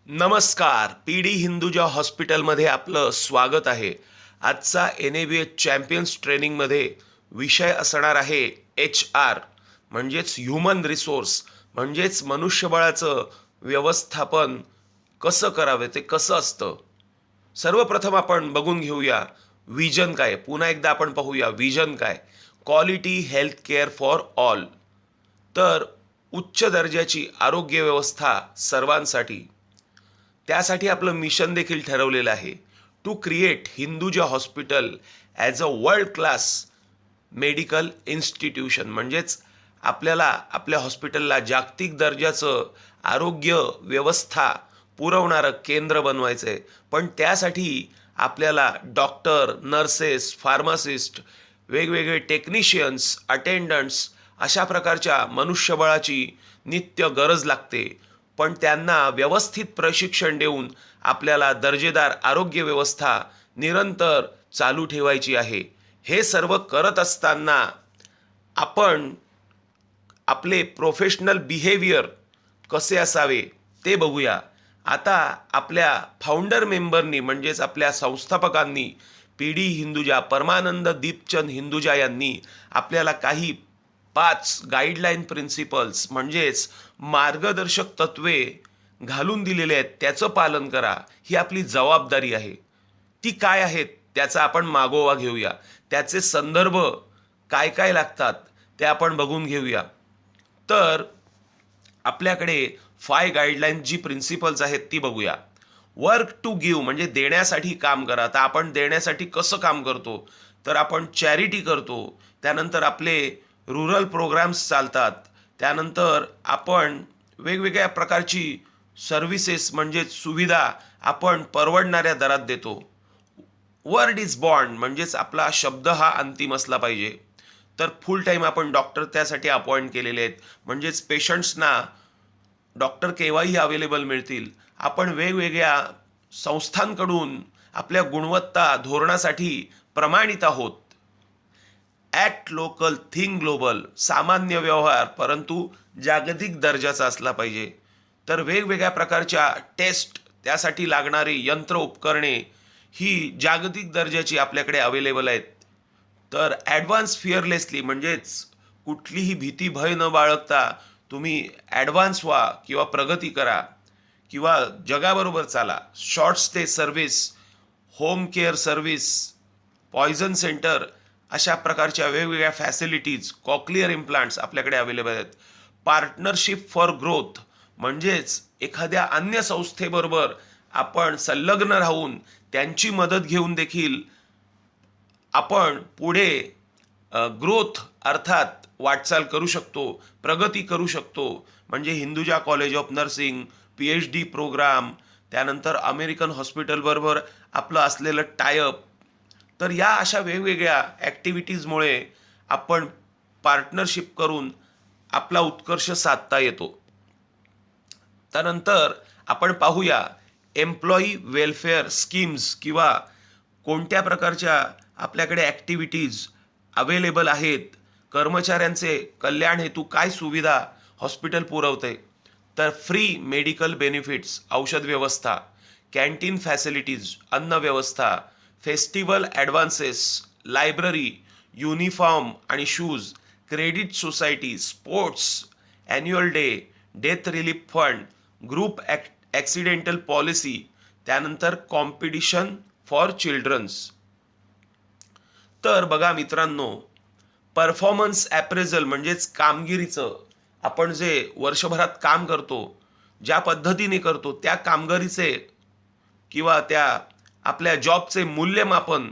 नमस्कार. पीडी हिंदुजा हॉस्पिटलमध्ये आपलं स्वागत आहे. आजचा NABH चॅम्पियन्स ट्रेनिंगमध्ये विषय असणार आहे HR म्हणजेच ह्युमन रिसोर्स म्हणजेच मनुष्यबळाचं व्यवस्थापन कसं करावे ते कसं असतं. सर्वप्रथम आपण बघून घेऊया विजन काय. पुन्हा एकदा आपण पाहूया विजन काय. Quality health care for all. तर उच्च दर्जाची आरोग्य व्यवस्था सर्वांसाठी. त्यासाठी आपलं मिशन देखील ठरवलेलं आहे to create Hinduja hospital as a world class medical institution. म्हणजेच आपल्याला आपल्या हॉस्पिटलला जागतिक दर्जाचं आरोग्य व्यवस्था पुरवणारं केंद्र बनवायचं आहे. पण त्यासाठी आपल्याला डॉक्टर, नर्सेस, फार्मासिस्ट, वेगवेगळे टेक्निशियन्स, अटेंडंट्स अशा प्रकारच्या मनुष्यबळाची नित्य गरज लागते. पण त्यांना व्यवस्थित प्रशिक्षण देऊन आपल्याला दर्जेदार आरोग्य व्यवस्था निरंतर चालू ठेवायची आहे. हे सर्व करत असताना आपण आपले प्रोफेशनल बिहेवियर कसे असावे ते बघूया. आता आपल्या फाउंडर मेंबरनी म्हणजेच आपल्या संस्थापकांनी पीडी हिंदुजा परमानंद दीपचंद हिंदुजा यांनी आपल्याला काही 5 गाईडलाईन प्रिन्सिपल्स म्हणजेच मार्गदर्शक तत्वे घालून दिलेले आहेत. त्याचं पालन करा, ही आपली जबाबदारी आहे. ती काय आहेत त्याचा आपण मागोवा घेऊया. त्याचे संदर्भ काय काय लागतात ते आपण बघून घेऊया. तर आपल्याकडे 5 गाईडलाईन जी प्रिन्सिपल्स आहेत ती बघूया. वर्क टू गिव्ह म्हणजे देण्यासाठी काम करा. तर आपण देण्यासाठी कसं काम करतो, तर आपण चॅरिटी करतो. त्यानंतर आपले रुरल प्रोग्राम्स चालतात. त्यानंतर आपण वेगवेगळ्या प्रकारची सर्व्हिसेस म्हणजे सुविधा आपण परवडणाऱ्या दरात देतो. वर्ड इज बॉन्ड म्हणजेच आपला शब्द हा अंतिम असला पाहिजे. तर फुल टाईम आपण डॉक्टर त्यासाठी अपॉइंट केलेले आहेत. म्हणजेच पेशंट्सना डॉक्टर केव्हाही अवेलेबल मिळतील. आपण वेगवेगळ्या संस्थांकडून आपल्या गुणवत्ता धोरणासाठी प्रमाणित आहोत. Act local think global. सामान्य व्यवहार परंतु जागतिक दर्जाचा असला पाहिजे. तर वेगवेगळ्या प्रकारच्या टेस्ट त्यासाठी लागणारी यंत्र उपकरणे ही जागतिक दर्जाची आपल्याकडे अवेलेबल आहेत. तर ॲडव्हान्स फिअरलेसली म्हणजेच कुठलीही भीती भय न बाळगता तुम्ही ॲडव्हान्स व्हा किंवा प्रगती करा किंवा जगाबरोबर चाला. Short stay service, home care service, poison centre अशा प्रकारच्या वेगवेगळ्या फॅसिलिटीज, कॉक्लिअर इम्प्लांट्स आपल्याकडे अवेलेबल आहेत. पार्टनरशिप फॉर ग्रोथ म्हणजेच एखाद्या अन्य संस्थेबरोबर आपण संलग्न राहून त्यांची मदत घेऊन देखील आपण पुढे ग्रोथ अर्थात वाटचाल करू शकतो, प्रगती करू शकतो. म्हणजे Hinduja college of nursing, PhD programme, त्यानंतर अमेरिकन हॉस्पिटलबरोबर आपलं असलेलं टायअप. तर या अशा वेगवेगळ्या ॲक्टिव्हिटीजमुळे आपण पार्टनरशिप करून आपला उत्कर्ष साधता येतो. त्यानंतर आपण पाहूया एम्प्लॉई वेलफेअर स्कीम्स किंवा कोणत्या प्रकारच्या आपल्याकडे ॲक्टिव्हिटीज अवेलेबल आहेत. कर्मचाऱ्यांचे कल्याण हेतू काय सुविधा हॉस्पिटल पुरवते. तर फ्री मेडिकल बेनिफिट्स, औषध व्यवस्था, कॅन्टीन फॅसिलिटीज, अन्न व्यवस्था, फेस्टिवल ॲडव्हान्सेस, लायब्ररी, युनिफॉर्म आणि shoes, credit society, sports, annual day, death relief fund, group accidental policy, त्यानंतर कॉम्पिटिशन फॉर चिल्ड्रन्स. तर बघा मित्रांनो, परफॉर्मन्स ॲप्रेझल म्हणजेच कामगिरीचं आपण जे वर्षभरात काम करतो, ज्या पद्धतीने करतो त्या कामगिरीचे किंवा त्या आपल्या जॉबचे मूल्यमापन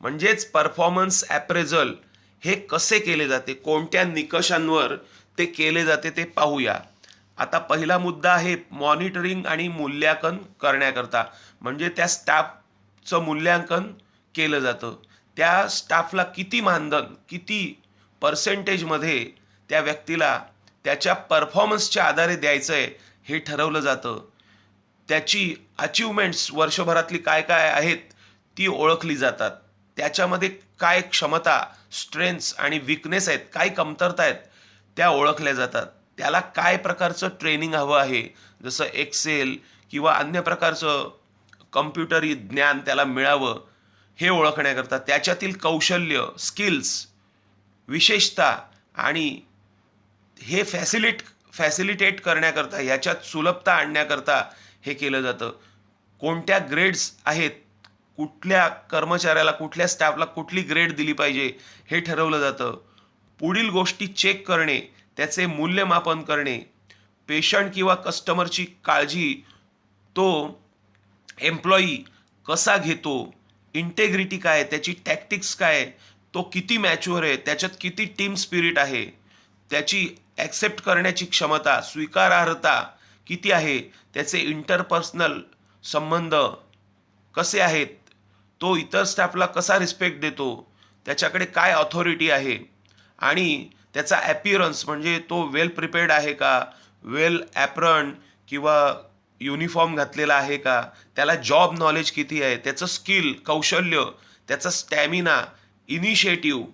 म्हणजेच परफॉर्मन्स ॲप्रेझल हे कसे केले जाते, कोणत्या निकषांवर ते केले जाते ते पाहूया. आता पहिला मुद्दा आहे मॉनिटरिंग आणि मूल्यांकन करण्याकरता. म्हणजे त्या स्टाफचं मूल्यांकन केलं जातं. त्या स्टाफला किती मानधन, किती पर्सेंटेजमध्ये त्या व्यक्तीला त्याच्या परफॉर्मन्सच्या आधारे द्यायचं आहे हे ठरवलं जातं. त्याची अचिव्हमेंट्स वर्षभरातली काय काय आहेत ती ओळखली जातात. त्याच्यामध्ये काय क्षमता, स्ट्रेंथ्स आणि विकनेस आहेत, काय कमतरता आहेत त्या ओळखल्या जातात. त्याला काय प्रकारचं ट्रेनिंग हवं आहे, जसं एक्सेल किंवा अन्य प्रकारचं कम्प्युटरी ज्ञान त्याला मिळावं, हे ओळखण्याकरता त्याच्यातील कौशल्य, स्किल्स, विशेषता आणि हे फॅसिलिटेट करण्याकरता, ह्याच्यात सुलभता आणण्याकरता हे केलं जातं. कोणत्या ग्रेड्स आहेत, कुठल्या कर्मचाऱ्याला, कुठल्या स्टाफला कुठली ग्रेड दिली पाहिजे हे ठरवलं जातं. पुढील गोष्टी चेक करणे, त्याचे मूल्यमापन करणे, पेशंट किंवा कस्टमरची काळजी तो एम्प्लॉई कसा घेतो, इंटेग्रिटी काय आहे, त्याची टॅक्टिक्स काय आहे, तो किती मॅच्युअर आहे, त्याच्यात किती टीम स्पिरिट आहे, त्याची ॲक्सेप्ट करण्याची क्षमता, स्वीकारार्हता किती आहे, त्याचे इंटरपर्सनल संबंध कसे आहेत, तो इतर स्टाफला कसा रिस्पेक्ट देतो, त्याच्याकडे काय ऑथॉरिटी आहे आणि त्याचा ॲपिअरन्स म्हणजे तो वेल प्रिपेर्ड आहे का, वेल ॲप्रन किंवा युनिफॉर्म घातलेला आहे का, त्याला जॉब नॉलेज किती आहे, त्याचं स्किल, कौशल्य, त्याचा स्टॅमिना, इनिशिएटिव्ह,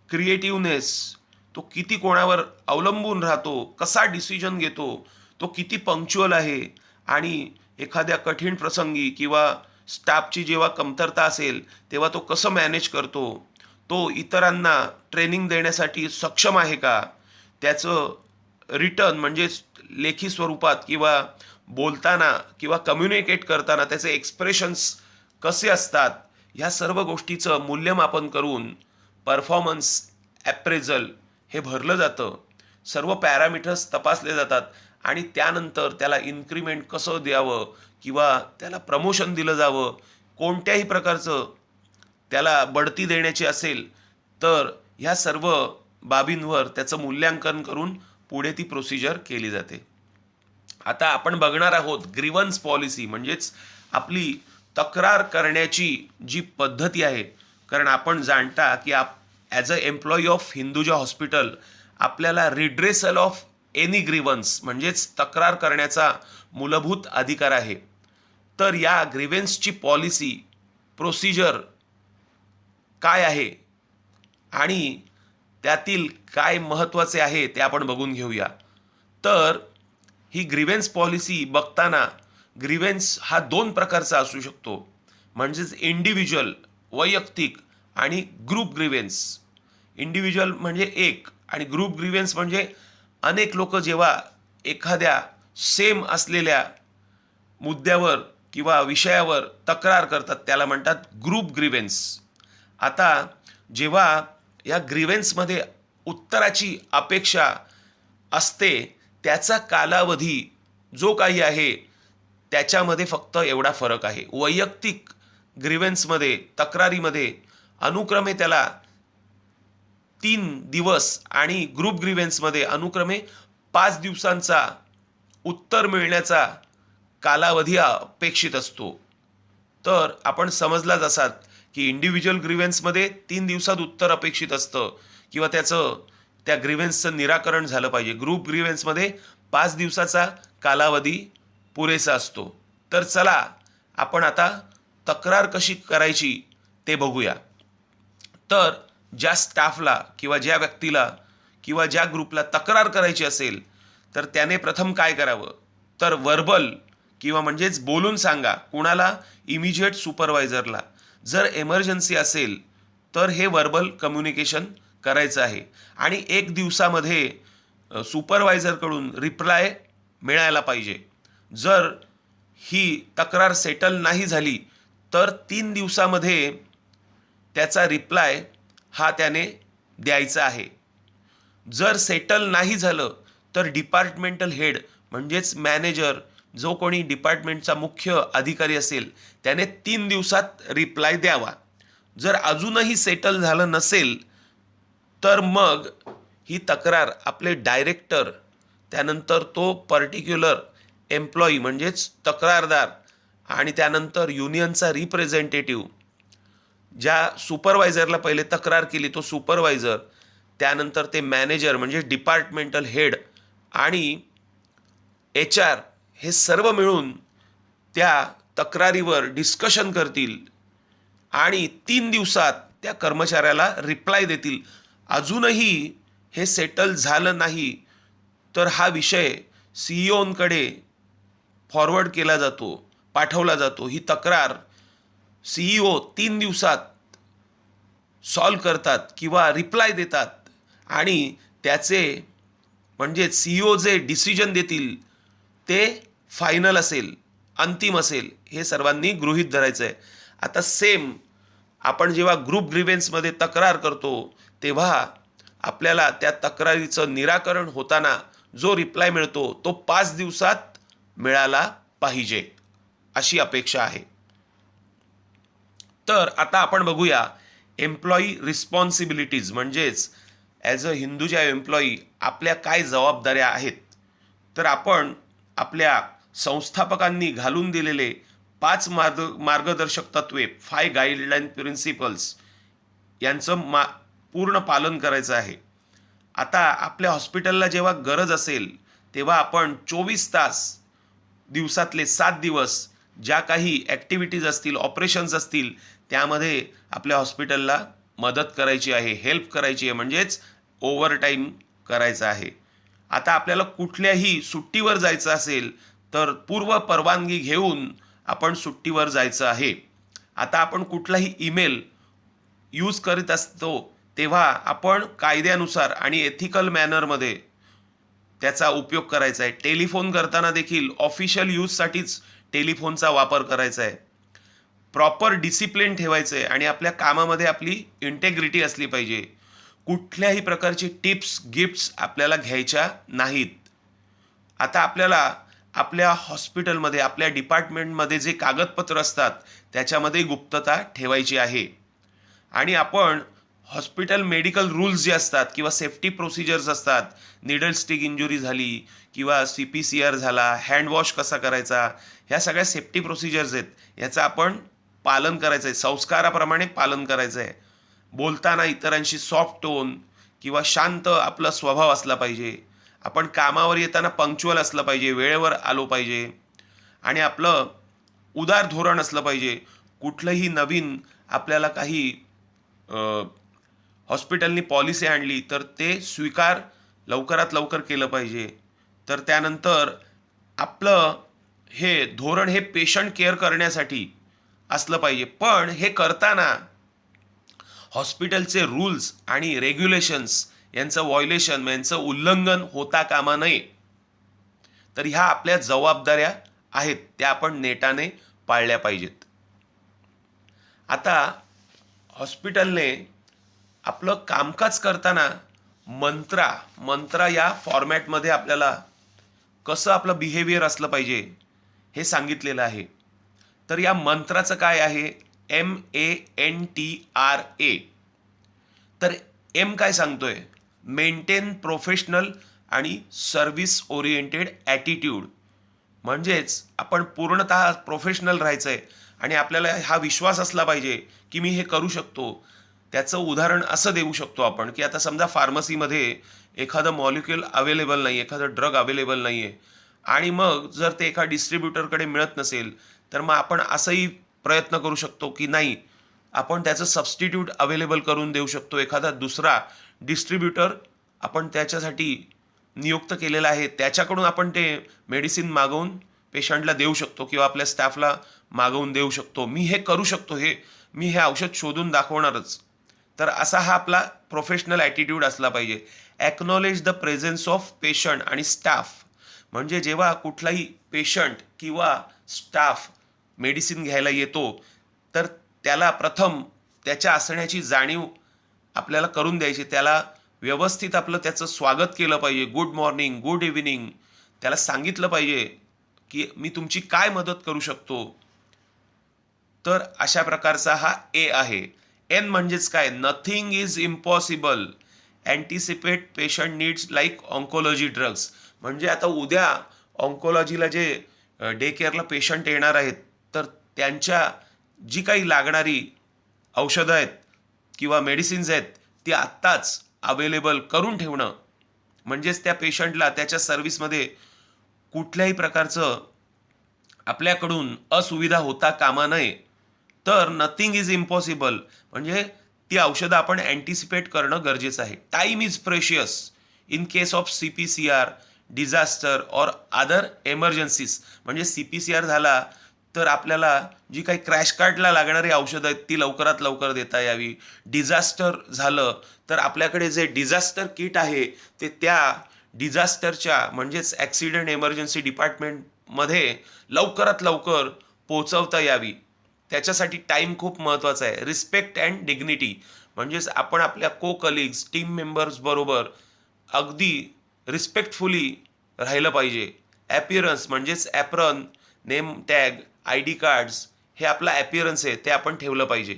क्रिएटिव्हनेस, तो किती कोणावर अवलंबून राहतो, कसा डिसिजन घेतो, तो किती पंक्च्युअल आहे आणि एखाद्या कठीण प्रसंगी किंवा स्टाफची जेव्हा कमतरता असेल तेव्हा तो कसं मॅनेज करतो, तो इतरांना ट्रेनिंग देण्यासाठी सक्षम आहे का, त्याचं रिटर्न म्हणजे लेखी स्वरूपात किंवा बोलताना किंवा कम्युनिकेट करताना त्याचे एक्सप्रेशन्स कसे असतात, ह्या सर्व गोष्टीचं मूल्यमापन करून परफॉर्मन्स ॲप्रेझल हे भरलं जातं. सर्व पॅरामीटर्स तपासले जातात आणि त्यानंतर त्याला इन्क्रिमेंट कसं द्यावं किंवा त्याला प्रमोशन दिलं जावं, कोणत्याही प्रकारचं त्याला बढती देण्याची असेल तर ह्या सर्व बाबींवर त्याचं मूल्यांकन करून पुढे ती प्रोसिजर केली जाते. आता आपण बघणार आहोत ग्रीव्हन्स पॉलिसी, म्हणजेच आपली तक्रार करण्याची जी पद्धती आहे. कारण आपण जाणता की as a employee of Hinduja hospital आपल्याला रिड्रेसल ऑफ एनी ग्रीव्हन्स म्हणजेच तक्रार करण्याचा मूलभूत अधिकार आहे. तर या ग्रीव्हन्सची पॉलिसी, प्रोसिजर काय आहे आणि त्यातील काय महत्त्वाचे आहे ते आपण बघून घेऊया. तर ही ग्रीव्हन्स पॉलिसी बघताना ग्रीव्हन्स हा दोन प्रकारचा असू शकतो, म्हणजेच इंडिव्हिज्युअल वैयक्तिक आणि ग्रुप ग्रीव्हन्स. इंडिव्हिज्युअल म्हणजे एक आणि ग्रुप ग्रीव्हन्स म्हणजे अनेक लोक जेव्हा एखाद्या सेम असलेल्या मुद्द्यावर किंवा विषयावर तक्रार करतात त्याला म्हणतात ग्रुप ग्रीव्हन्स. आता जेव्हा या ग्रीव्हन्समध्ये उत्तराची अपेक्षा असते त्याचा कालावधी जो काही आहे त्याच्यामध्ये फक्त एवढा फरक आहे. वैयक्तिक ग्रीव्हन्समध्ये, तक्रारीमध्ये अनुक्रमे त्याला 3 दिवस आणि ग्रुप ग्रीव्हन्समध्ये अनुक्रमे 5 दिवसांचा उत्तर मिळण्याचा कालावधी अपेक्षित असतो. तर आपण समजलाच असाल की इंडिव्हिज्युअल ग्रीव्हन्समध्ये 3 दिवसात उत्तर अपेक्षित असतं किंवा त्या ग्रीव्हन्सचं निराकरण झालं पाहिजे. ग्रुप ग्रीव्हन्समध्ये 5 दिवसाचा कालावधी पुरेसा असतो. तर चला आपण आता तक्रार कशी करायची ते बघूया. तर ज्या स्टाफला किंवा ज्या व्यक्तीला किंवा ज्या ग्रुपला तक्रार करायची असेल तर त्याने प्रथम काय करावं, तर वर्बल किंवा म्हणजेच बोलून सांगा. कुणाला? इमिजिएट सुपरवायझरला. जर एमर्जन्सी असेल तर हे वर्बल कम्युनिकेशन करायचं आहे आणि 1 दिवसामध्ये सुपरवायझरकडून रिप्लाय मिळायला पाहिजे. जर ही तक्रार सेटल नाही झाली तर 3 दिवसामध्ये त्याचा रिप्लाय हा त्याने द्यायचा आहे. जर सेटल नाही झालं तर डिपार्टमेंटल हेड म्हणजेच मॅनेजर, जो कोणी डिपार्टमेंटचा मुख्य अधिकारी असेल त्याने 3 दिवसात रिप्लाय द्यावा. जर अजूनही सेटल झालं नसेल तर मग ही तक्रार आपले डायरेक्टर, त्यानंतर तो पर्टिक्युलर एम्प्लॉई म्हणजेच तक्रारदार आणि त्यानंतर युनियनचा रिप्रेझेंटेटिव्ह, ज्या सुपरवायझरला पहिले तक्रार केली तो सुपरवायझर, त्यानंतर ते मॅनेजर म्हणजे डिपार्टमेंटल हेड आणि HR हे सर्व मिळून त्या तक्रारीवर डिस्कशन करतील आणि 3 दिवसात त्या कर्मचाऱ्याला रिप्लाय देतील. अजूनही हे सेटल झालं नाही तर हा विषय सीईओंकडे फॉरवर्ड केला जातो, पाठवला जातो. ही तक्रार सीईओ 3 दिवसात सॉल्व करतात किंवा रिप्लाय देतात आणि त्याचे म्हणजे सीईओ जे डिसिजन देतील ते फायनल असेल, अंतिम असेल, हे सर्वांनी गृहीत धरायचं आहे. आता सेम आपण जेव्हा ग्रुप ग्रीव्हन्समध्ये तक्रार करतो तेव्हा आपल्याला त्या तक्रारीचं निराकरण होताना जो रिप्लाय मिळतो तो 5 दिवसात मिळाला पाहिजे अशी अपेक्षा आहे. तर आता आपण बघूया एम्प्लॉई रिस्पॉन्सिबिलिटीज म्हणजेच ॲज अ हिंदुजा एम्प्लॉई आपल्या काय जबाबदाऱ्या आहेत. तर आपण आपल्या संस्थापकांनी घालून दिलेले 5 मार्गदर्शक तत्वे 5 गाईडलाईन प्रिन्सिपल्स यांचं पूर्ण पालन करायचं आहे. आता आपल्या हॉस्पिटलला जेव्हा गरज असेल तेव्हा आपण 24 तास दिवसातले 7 दिवस ज्या काही ॲक्टिव्हिटीज असतील, ऑपरेशन्स असतील, त्यामध्ये आपल्या हॉस्पिटलला मदत करायची आहे, हेल्प करायची आहे, म्हणजेच ओव्हरटाईम करायचं आहे. आता आपल्याला कुठल्याही सुट्टीवर जायचं असेल तर पूर्व परवानगी घेऊन आपण सुट्टीवर जायचं आहे. आता आपण कुठलाही ईमेल यूज करीत असतो तेव्हा आपण कायद्यानुसार आणि एथिकल मॅनरमध्ये त्याचा उपयोग करायचा आहे. टेलिफोन करताना देखील ऑफिशियल यूजसाठीच टेलिफोनचा वापर करायचा आहे. प्रॉपर डिसिप्लिन ठेवायचं आहे आणि आपल्या कामामध्ये आपली इंटेग्रिटी असली पाहिजे. कुठल्याही प्रकारची टिप्स गिफ्ट्स आपल्याला घ्यायच्या नाहीत. आता आपल्याला आपल्या हॉस्पिटलमध्ये आपल्या डिपार्टमेंटमध्ये जे कागदपत्र असतात त्याच्यामध्ये गुप्तता ठेवायची आहे. आणि आपण हॉस्पिटल मेडिकल रूल्स जे असतात किंवा सेफ्टी प्रोसिजर्स असतात, निडल स्टिक इंजुरी झाली किंवा CPCR झाला, हँडवॉश कसा करायचा, ह्या सगळ्या सेफ्टी प्रोसिजर्स आहेत, याचं आपण पालन करायचं आहे, संस्काराप्रमाणे पालन करायचं आहे. बोलताना इतरांशी सॉफ्ट टोन किंवा शांत आपला स्वभाव असला पाहिजे. आपण कामावर येताना पंक्च्युअल असलं पाहिजे, वेळेवर आलो पाहिजे आणि आपलं उदार धोरण असलं पाहिजे. कुठलंही नवीन आपल्याला काही हॉस्पिटलनी पॉलिसी आणली तर ते स्वीकार लवकरात लवकर केलं पाहिजे. तर त्यानंतर आपलं हे धोरण हे पेशंट केअर करण्यासाठी असलं पाहिजे. पण हे करताना हॉस्पिटलचे रूल्स आणि रेग्युलेशन्स यांचं व्हायोलेशन, यांचं उल्लंघन होता कामा नये. तर ह्या आपल्या जबाबदाऱ्या आहेत, त्या आपण नेटाने पाळल्या पाहिजेत. आता हॉस्पिटलने आपलं कामकाज करताना मंत्रा या फॉर्मॅटमध्ये आपल्याला कसं आपलं बिहेवियर असलं पाहिजे हे सांगितलेलं आहे. तर या मंत्राचं काय आहे? MANTRA. तर एम काय सांगतोय? मेंटेन प्रोफेशनल आणि सर्व्हिस ओरिएंटेड ॲटिट्यूड. म्हणजेच आपण पूर्णतः प्रोफेशनल राहायचं आहे आणि आपल्याला हा विश्वास असला पाहिजे की मी हे करू शकतो. त्याचं उदाहरण असं देऊ शकतो आपण की आता समजा फार्मसीमध्ये एखादं मॉलिक्युल अवेलेबल नाही, एखादं ड्रग अवेलेबल नाही आहे आणि मग जर ते एका डिस्ट्रीब्युटरकडे मिळत नसेल तर मग आपण असंही प्रयत्न करू शकतो की नाही, आपण त्याचं सबस्टिट्यूट अवेलेबल करून देऊ शकतो. एखादा दुसरा डिस्ट्रीब्युटर आपण त्याच्यासाठी नियुक्त केलेला आहे, त्याच्याकडून आपण ते मेडिसिन मागवून पेशंटला देऊ शकतो किंवा आपल्या स्टाफला मागवून देऊ शकतो. मी हे करू शकतो, मी हे औषध शोधून दाखवणारच. तर असा हा आपला प्रोफेशनल ॲटिट्यूड असला पाहिजे. Acknowledge the presence of patient आणि स्टाफ. म्हणजे जेव्हा कुठलाही पेशंट किंवा स्टाफ मेडिसिन घ्यायला येतो तर त्याला प्रथम त्याच्या असण्याची जाणीव आपल्याला करून द्यायची. त्याला व्यवस्थित आपलं त्याचं स्वागत केलं पाहिजे. गुड मॉर्निंग, गुड इव्हिनिंग त्याला सांगितलं पाहिजे की मी तुमची काय मदत करू शकतो. तर अशा प्रकारचा हा ए आहे. एन म्हणजेच काय? Nothing is impossible. Anticipate patient needs like oncology drugs. म्हणजे आता उद्या ऑन्कोलॉजीला जे डे केअरला पेशंट येणार आहेत तर त्यांच्या जी काही लागणारी औषधं आहेत किंवा मेडिसिन्स आहेत ती आत्ताच अवेलेबल करून ठेवणं. म्हणजेच त्या पेशंटला त्याच्या सर्व्हिसमध्ये कुठल्याही प्रकारचं आपल्याकडून असुविधा होता कामा नये. तर नथिंग इज इम्पॉसिबल म्हणजे ती औषधं आपण अँटिसिपेट करणं गरजेचं आहे. Time is precious in case of CPCR, disaster और अदर एमर्जन्सीज, म्हणजे CPCR झाला तर आपल्याला जी काही क्रॅश कार्टला लागणारी औषधं आहेत ती लवकरात लवकर देता यावी. डिझास्टर झालं तर आपल्याकडे जे डिझास्टर किट आहे ते त्या डिझास्टरच्या म्हणजेच ॲक्सिडेंट एमर्जन्सी डिपार्टमेंटमध्ये लवकरात लवकर पोहोचवता यावी. त्याच्यासाठी टाईम खूप महत्त्वाचा आहे. रिस्पेक्ट अँड डिग्निटी, म्हणजेच आपण आपल्या को कलिग्स टीम मेंबर्स बरोबर अगदी रिस्पेक्टफुली राहिलं पाहिजे. ॲपियरन्स म्हणजेच apron, name tag, ID cards, हे आपला ॲपियरन्स आहे ते आपण ठेवलं पाहिजे.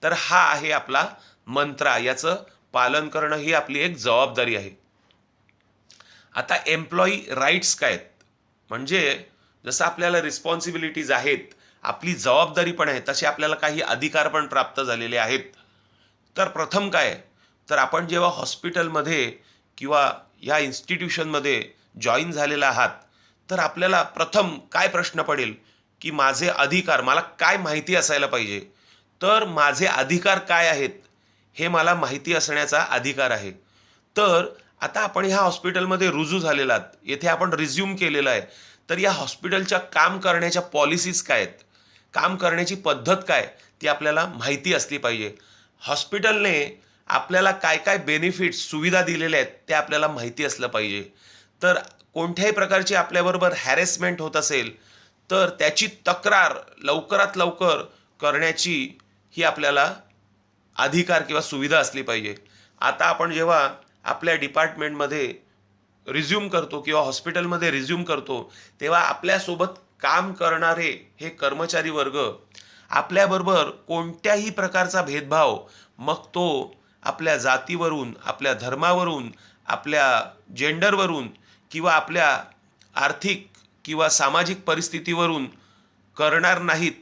तर हा आहे आपला मंत्रा, याचं पालन करणं ही आपली एक जबाबदारी आहे. आता एम्प्लॉई राईट्स काय आहेत, म्हणजे जसं आपल्याला रिस्पॉन्सिबिलिटीज आहेत, आपली जबाबदारी पण आहे, तसे आपल्याला काही अधिकार पण प्राप्त झालेले आहेत. तर प्रथम काय, तर आपण जेव्हा हॉस्पिटलमध्ये किंवा ह्या इन्स्टिट्यूशनमध्ये जॉईन झालेला आहात तर आपल्याला प्रथम काय प्रश्न पडेल की माझे अधिकार मला काय माहिती असायला पाहिजे. तर माझे अधिकार काय आहेत हे मला माहिती असण्याचा अधिकार आहे. तर आता आपण ह्या हॉस्पिटलमध्ये रुजू झालेला आहात, येथे आपण रिझ्यूम केलेलं आहे, तर या हॉस्पिटलच्या काम करण्याच्या पॉलिसीज काय आहेत, काम करण्याची पद्धत काय, ती आपल्याला माहिती असली पाहिजे. हॉस्पिटलने आपल्याला काय काय बेनिफिट्स सुविधा दिलेल्या आहेत ते आपल्याला माहिती असलं पाहिजे. तर कोणत्याही प्रकारची आपल्याबरोबर हॅरेसमेंट होत असेल तर त्याची तक्रार लवकरात लवकर करण्याची ही आपल्याला अधिकार किंवा सुविधा असली पाहिजे. आता आपण जेव्हा आपल्या डिपार्टमेंटमध्ये रिझ्यूम करतो किंवा हॉस्पिटलमध्ये रिझ्यूम करतो तेव्हा आपल्यासोबत काम करणारे हे कर्मचारी वर्ग आपल्याबरोबर कोणत्याही प्रकारचा भेदभाव, मग तो आपल्या जातीवरून, आपल्या धर्मावरून, आपल्या जेंडरवरून किंवा आपल्या आर्थिक किंवा सामाजिक परिस्थितीवरून करणार नाहीत,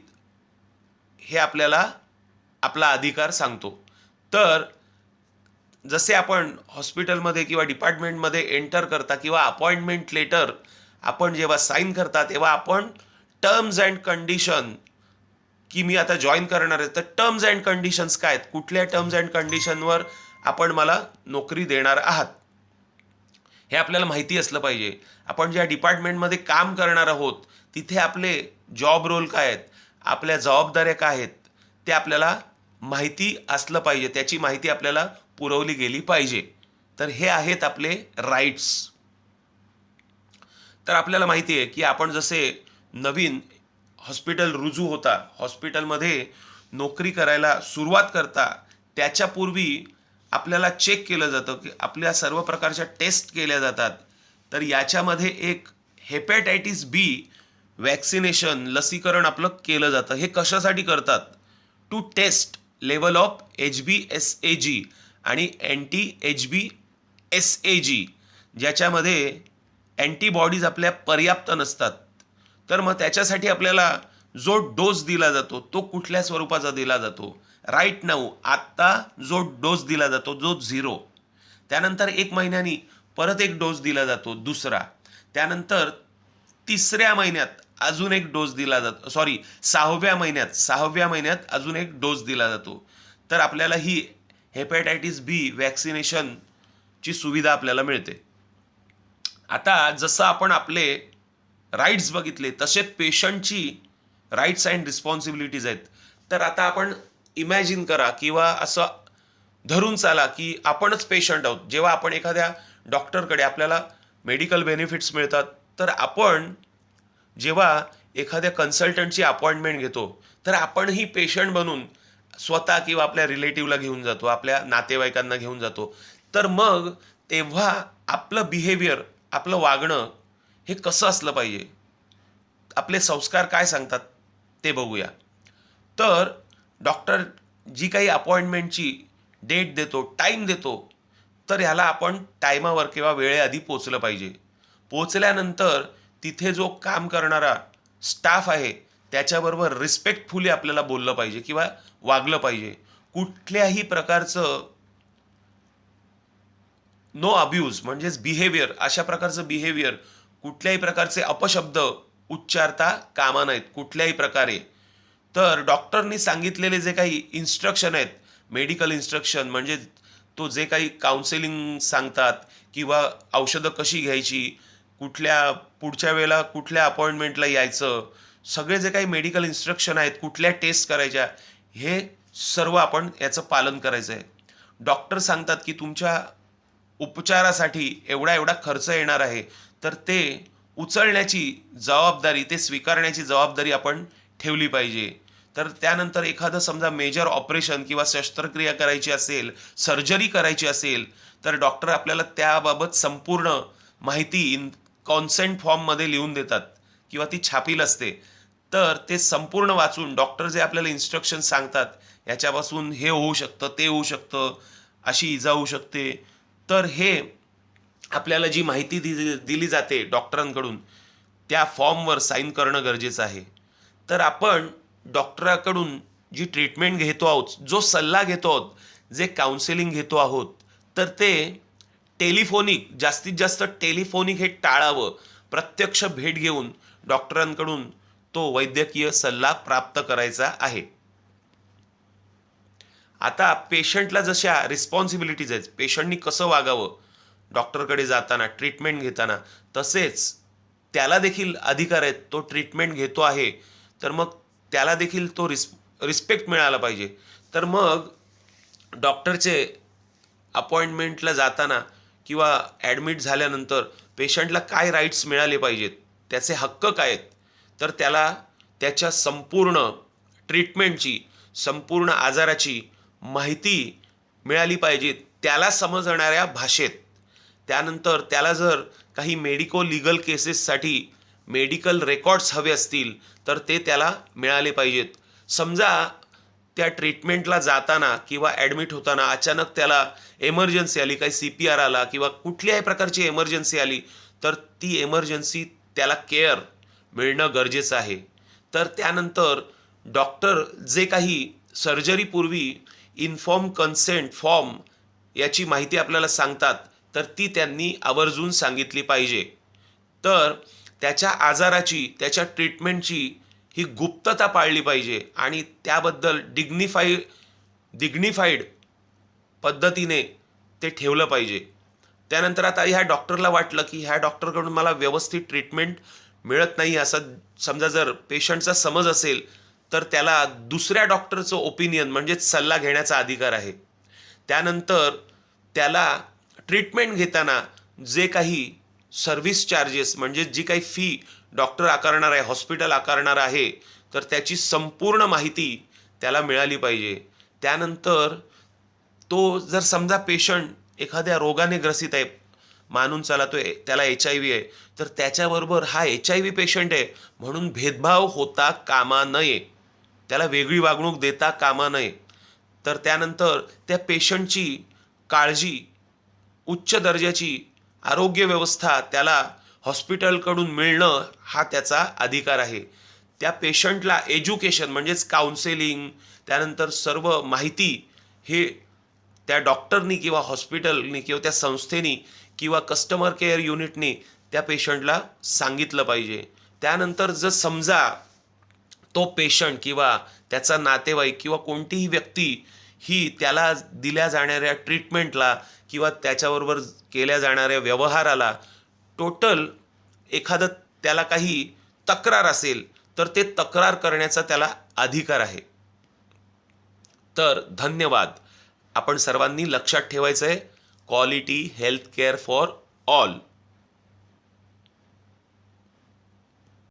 हे आपल्याला आपला अधिकार सांगतो. तर जसे आपण हॉस्पिटलमध्ये किंवा डिपार्टमेंटमध्ये एंटर करता किंवा अपॉइंटमेंट लेटर आपण जेव्हा साईन करता तेव्हा आपण टर्म्स अँड कंडिशन, की मी आता जॉईन करणार आहे तर टर्म्स अँड कंडिशन्स काय आहेत, कुठल्या टर्म्स अँड कंडिशनवर आपण मला नोकरी देणार आहात, हे आपल्याला माहिती असलं पाहिजे. आपण ज्या डिपार्टमेंटमध्ये काम करणार आहोत तिथे आपले जॉब रोल काय आहेत, आपल्या जबाबदाऱ्या काय आहेत, ते आपल्याला माहिती असलं पाहिजे, त्याची माहिती आपल्याला पुरवली गेली पाहिजे. तर हे आहेत आपले राईट्स. तर आपल्याला माहिती आहे की आपण जसे नवीन हॉस्पिटल रुजू होता, हॉस्पिटलमध्ये नोकरी करायला सुरुवात करता त्याच्यापूर्वी आपल्याला चेक केलं जातं की आपल्या सर्व प्रकारच्या टेस्ट केल्या जातात. तर याच्यामध्ये एक हेपॅटायटिस B वॅक्सिनेशन, लसीकरण आपलं केलं जातं. हे कशासाठी करतात, to test level of HBsAg आणि anti-HBsAg, ज्याच्यामध्ये अँटीबॉडीज आपल्या पर्याप्त नसतात. तर मग त्याच्यासाठी आपल्याला जो डोस दिला जातो तो कुठल्या स्वरूपाचा दिला जातो, राईट नाऊ आत्ता जो डोस दिला जातो जो 0, त्यानंतर 1 महिन्यानी परत एक डोस दिला जातो दुसरा, त्यानंतर 3ऱ्या महिन्यात अजून एक डोस दिला जातो, 6व्या महिन्यात अजून एक डोस दिला जातो. तर आपल्याला ही हेपॅटायटिस B वॅक्सिनेशनची सुविधा आपल्याला मिळते. आता जसं आपण आपले राईट्स बघितले तसे पेशंटची राईट्स अँड रिस्पॉन्सिबिलिटीज आहेत. तर आता आपण इमॅजिन करा किंवा असं धरून चाला की आपणच पेशंट आहोत. जेव्हा आपण एखाद्या डॉक्टरकडे आपल्याला मेडिकल बेनिफिट्स मिळतात, तर आपण जेव्हा एखाद्या कन्सल्टंटची अपॉइंटमेंट घेतो तर आपणही पेशंट बनून स्वतः किंवा आपल्या रिलेटिव्हला घेऊन जातो, आपल्या नातेवाईकांना घेऊन जातो. तर मग तेव्हा आपलं बिहेवियर, आपलं वागणं हे कसं असलं पाहिजे, आपले संस्कार काय सांगतात ते बघूया. तर डॉक्टर जी काही अपॉइंटमेंटची डेट देतो, टाईम देतो, तर ह्याला आपण टायमावर किंवा वेळेआधी पोचलं पाहिजे. पोचल्यानंतर तिथे जो काम करणारा स्टाफ आहे त्याच्याबरोबर रिस्पेक्टफुली आपल्याला बोललं पाहिजे किंवा वागलं पाहिजे. कुठल्याही प्रकारचं नो अब्यूज म्हणजेच बिहेवियर, अशा प्रकारचं बिहेवियर, कुठल्याही प्रकारचे अपशब्द उच्चारता कामा नाहीत कुठल्याही प्रकारे. तर डॉक्टरनी सांगितलेले जे काही इन्स्ट्रक्शन आहेत, मेडिकल इन्स्ट्रक्शन म्हणजे तो जे काही काउन्सिलिंग सांगतात किंवा औषधं कशी घ्यायची, कुठल्या पुढच्या वेळेला कुठल्या अपॉइंटमेंटला यायचं, सगळे जे काही मेडिकल इन्स्ट्रक्शन आहेत, कुठल्या टेस्ट करायच्या, हे सर्व आपण याचं पालन करायचं आहे. डॉक्टर सांगतात की तुमच्या उपचारासाठी एवढा एवढा खर्च येणार आहे, तर ते उचलण्याची जबाबदारी, ते स्वीकारण्याची जबाबदारी आपण ठेवली पाहिजे. तर त्यानंतर एखादं समजा मेजर ऑपरेशन किंवा शस्त्रक्रिया करायची असेल, सर्जरी करायची असेल, तर डॉक्टर आपल्याला त्याबाबत संपूर्ण माहिती कॉन्सेंट फॉर्ममध्ये लिहून देतात किंवा ती छापील असते. तर ते संपूर्ण वाचून डॉक्टर जे आपल्याला इन्स्ट्रक्शन सांगतात, याच्यापासून हे होऊ शकतं, ते होऊ शकतं, अशी इजा होऊ शकते. तर हे आपल्याला जी माहिती दिली जाते डॉक्टरांकडून, त्या फॉर्मवर साईन करणं गरजेचं आहे. तर आपण डॉक्टराकडून जी ट्रीटमेंट घेतो आहोत, जो सल्ला घेतो आहोत, जे काउन्सिलिंग घेतो आहोत, तर ते जास्तीत जास्त टेलिफोनिक हे टाळावं. प्रत्यक्ष भेट घेऊन डॉक्टरांकडून तो वैद्यकीय सल्ला प्राप्त करायचा आहे. आता पेशंटला जशा रिस्पॉन्सिबिलिटीज आहेत, पेशंटनी कसं वागावं डॉक्टरकडे जाताना, ट्रीटमेंट घेताना, तसेच त्याला देखील अधिकार आहेत. तो ट्रीटमेंट घेतो आहे, तर मग त्याला देखील तो रिस्पेक्ट मिळाला पाहिजे. तर मग डॉक्टरचे अपॉइंटमेंटला जाताना किंवा ॲडमिट झाल्यानंतर पेशंटला काय राईट्स मिळाले पाहिजेत, त्याचे हक्क काय आहेत, तर त्याला त्याच्या संपूर्ण ट्रीटमेंटची, संपूर्ण आजाराची माहिती मिळाली पाहिजे, त्याला समजणाऱ्या भाषेत. त्यानंतर त्याला जर काही मेडिको लिगल केसेससाठी मेडिकल रेकॉर्ड्स हवे असतील, तर ते त्याला मिळाले पाहिजेत. समजा त्या ट्रीटमेंटला जाताना किंवा ॲडमिट होताना अचानक त्याला एमर्जन्सी आली, काही CPR आला किंवा कुठल्याही प्रकारची एमर्जन्सी आली, तर ती एमर्जन्सी त्याला केअर मिळणं गरजेचं आहे. तर त्यानंतर डॉक्टर जे काही सर्जरीपूर्वी इन्फॉर्म कन्सेंट फॉर्म याची माहिती आपल्याला सांगतात, तर ती त्यांनी आवर्जून सांगितली पाहिजे. तर त्याच्या आजाराची, त्याच्या ट्रीटमेंटची ही गुप्तता पाळली पाहिजे आणि त्याबद्दल डिग्निफाईड पद्धतीने ते ठेवलं पाहिजे. त्यानंतर आता ह्या डॉक्टरला वाटलं की ह्या डॉक्टरकडून मला व्यवस्थित ट्रीटमेंट मिळत नाही, असं समजा जर पेशंटचा समज असेल, तर त्याला दुसऱ्या डॉक्टरचं ओपिनियन म्हणजेच सल्ला घेण्याचा अधिकार आहे. त्यानंतर त्याला ट्रीटमेंट घेताना जे काही सर्व्हिस चार्जेस म्हणजे जी काही फी डॉक्टर आकारणार आहे, हॉस्पिटल आकारणार आहे, तर त्याची संपूर्ण माहिती त्याला मिळाली पाहिजे. त्यानंतर तो जर समजा पेशंट एखाद्या रोगाने ग्रसित आहे, मानून चला त्याला HIV आहे, तर त्याच्याबरोबर हा HIV पेशंट आहे म्हणून भेदभाव होता कामा नये, त्याला वेगळी वागणूक देता कामा नये. तर त्यानंतर त्या पेशंटची काळजी, उच्च दर्जाची आरोग्य व्यवस्था त्याला हॉस्पिटलकडून मिळणं हा त्याचा अधिकार आहे. त्या पेशंटला एज्युकेशन म्हणजेच काउन्सेलिंग, त्यानंतर सर्व माहिती हे त्या डॉक्टरनी किंवा हॉस्पिटलनी किंवा त्या संस्थेनी किंवा कस्टमर केअर युनिटनी त्या पेशंटला सांगितलं पाहिजे. त्यानंतर जर समजा तो पेशंट किंवा त्याचा नातेवाईक किंवा कोणतीही व्यक्ती ही त्याला दिल्या जाणाऱ्या ट्रीटमेंटला किंवा त्याच्याबरोबर केल्या जाणाऱ्या व्यवहाराला टोटल एखादं त्याला काही तक्रार असेल, तर ते तक्रार करण्याचा त्याला अधिकार आहे. तर धन्यवाद. आपण सर्वांनी लक्षात ठेवायचं आहे, quality health care for all.